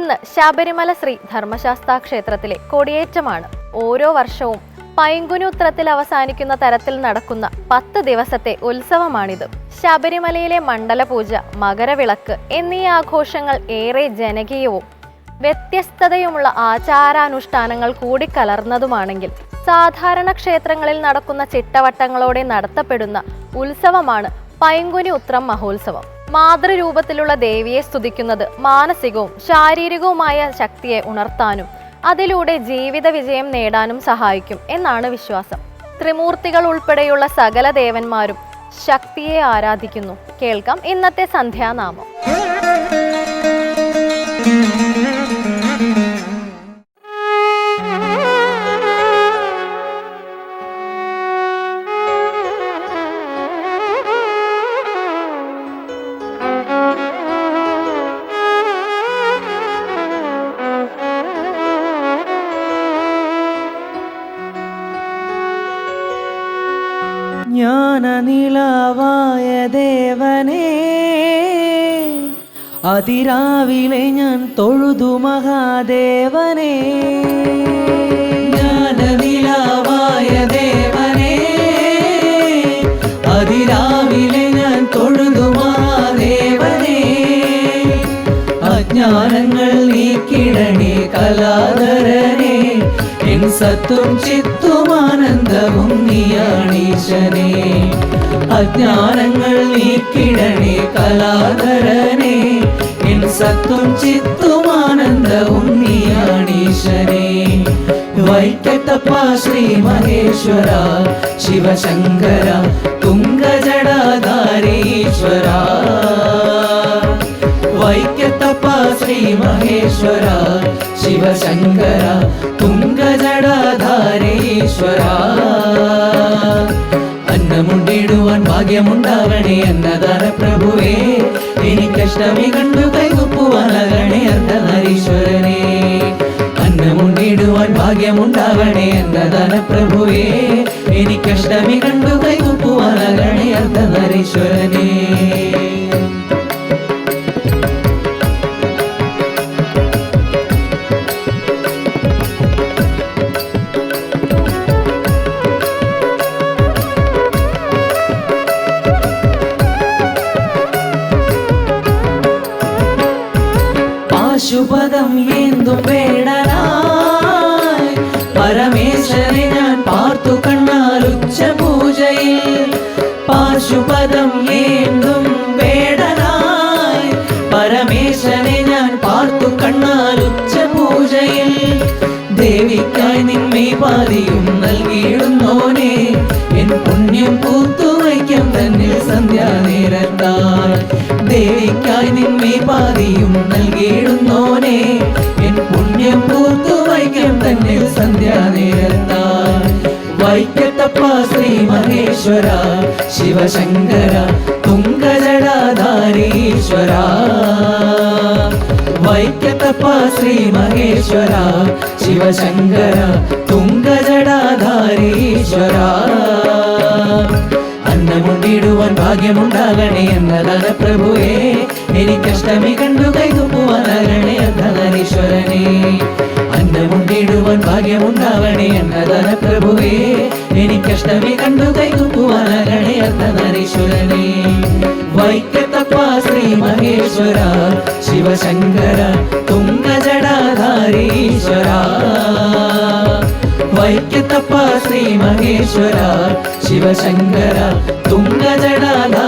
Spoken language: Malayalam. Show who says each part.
Speaker 1: ഇന്ന് ശബരിമല ശ്രീ ധർമ്മശാസ്താ ക്ഷേത്രത്തിലെ കൊടിയേറ്റമാണ്. ഓരോ വർഷവും പൈങ്കുനി ഉത്രത്തിൽ അവസാനിക്കുന്ന തരത്തിൽ നടക്കുന്ന 10 ദിവസത്തെ ഉത്സവമാണിത്. ശബരിമലയിലെ മണ്ഡലപൂജ, മകരവിളക്ക് എന്നീ ആഘോഷങ്ങൾ ഏറെ ജനകീയവും വ്യത്യസ്തതയുമുള്ള ആചാരാനുഷ്ഠാനങ്ങൾ കൂടിക്കലർന്നതുമാണെങ്കിൽ സാധാരണ ക്ഷേത്രങ്ങളിൽ നടക്കുന്ന ചിട്ടവട്ടങ്ങളോടെ നടത്തപ്പെടുന്ന ഉത്സവമാണ് പൈങ്കുനി ഉത്രം മഹോത്സവം. മാതൃരൂപത്തിലുള്ള ദേവിയെ സ്തുതിക്കുന്നത് മാനസികവും ശാരീരികവുമായ ശക്തിയെ ഉണർത്താനും അതിലൂടെ ജീവിത വിജയം നേടാനും സഹായിക്കും എന്നാണ് വിശ്വാസം. ത്രിമൂർത്തികൾ ഉൾപ്പെടെയുള്ള സകല ദേവന്മാരും ശക്തിയെ ആരാധിക്കുന്നു. കേൾക്കാം ഇന്നത്തെ സന്ധ്യാനാമം.
Speaker 2: ജ്ഞാനനിലാവായ ദേവനേ, അതിരാവിലെ ഞാൻ തൊഴുതു മഹാദേവനേ. ജ്ഞാനനിലാവായ ദേവനേ, അതിരാവിലെ ഞാൻ തൊഴുതു മഹാദേവനേ. അജ്ഞാനങ്ങൾ നീക്കിടണേ കലാധരനേ, എൻ സത്തും ചിത്തും ആനന്ദവും നീയാണീശനേ. അജ്ഞാനങ്ങൾ നീക്കിടണേ കലാധരനേ, എൻ സത്തും ചിത്തും ആനന്ദവും നീയാണീശനേ. വൈക്കത്തപ്പ ശ്രീ മഹേശ്വര, ശിവശങ്കര തുംഗജടാധാരീശ്വര. വൈക്കത്തപ്പ ശ്രീ മഹേശ്വര, ശിവശങ്കര തുംഗജടാധാരീശ്വര. അന്നമുണ്ടിടുവാൻ ഭാഗ്യമുണ്ടാകണേ അന്നദാന പ്രഭുവേ, എനിക്കഷ്ടമി കണ്ടു കൈകുപ്പുവാനാകണേ അർദ്ധനാരീശ്വരനേ. അന്നമുണ്ടിടുവാൻ ഭാഗ്യമുണ്ടാകണേ അന്നദാന പ്രഭുവേ, എനിക്കഷ്ടമി കണ്ടു കൈകുപ്പുവാനാകണേ അർദ്ധനാരീശ്വരനേ. പാശുപദം ഏന്തും വേടനായി പരമേശ്വരനെ ഞാൻ പാർത്തു കണ്ണാൽ ഉച്ചപൂജയിൽ. പാശുപദം ഏന്തും വേടനായി പരമേശ്വരനെ ഞാൻ പാർത്തു കണ്ണാൽ ഉച്ചപൂജയിൽ. ദേവിക്കായി നിന്മേ പാതിയും നൽകിയിടുന്നോനെ, എൻ പുണ്യം പൂത്തുവയ്ക്കും തന്നിൽ സന്ധ്യാനേരത്താൽ. ദേവിക്കായി നിന്മേ പാതിയും നൽകിയിടുന്നോനെ, എൻ പുണ്യം പൂത്തുവയ്ക്കും തന്നിൽ സന്ധ്യാനേരത്താൽ. വൈക്കത്തപ്പ ശ്രീ മഹേശ്വര, ശിവശങ്കര തുംഗജടാധാരീശ്വര. വൈക്കത്തപ്പ ശ്രീ മഹേശ്വര, ശിവശങ്കര തുംഗജടാധാരീശ്വര. അന്നമുണ്ടിടുവാൻ ഭാഗ്യമുണ്ടാകണേ അന്നദാന പ്രഭുവേ, എനിക്കഷ്ടമി കണ്ടു കൈകുപ്പുവാനാകണേ അർദ്ധനാരീശ്വരനേ. അന്നമുണ്ടിടുവാൻ ഭാഗ്യമുണ്ടാകണേ അന്നദാന പ്രഭുവേ, എനിക്കഷ്ടമി കണ്ടു കൈകുപ്പുവാനാകണേ അർദ്ധനാരീശ്വരനേ. വൈക്കത്തപ്പ ശ്രീ മഹേശ്വര, ശിവശങ്കര തുംഗജടാധാരീശ്വര. വൈക്കത്തപ്പ ശ്രീ മഹേശ്വര, ശിവശങ്കര തുംഗജടാധാരീശ്വര.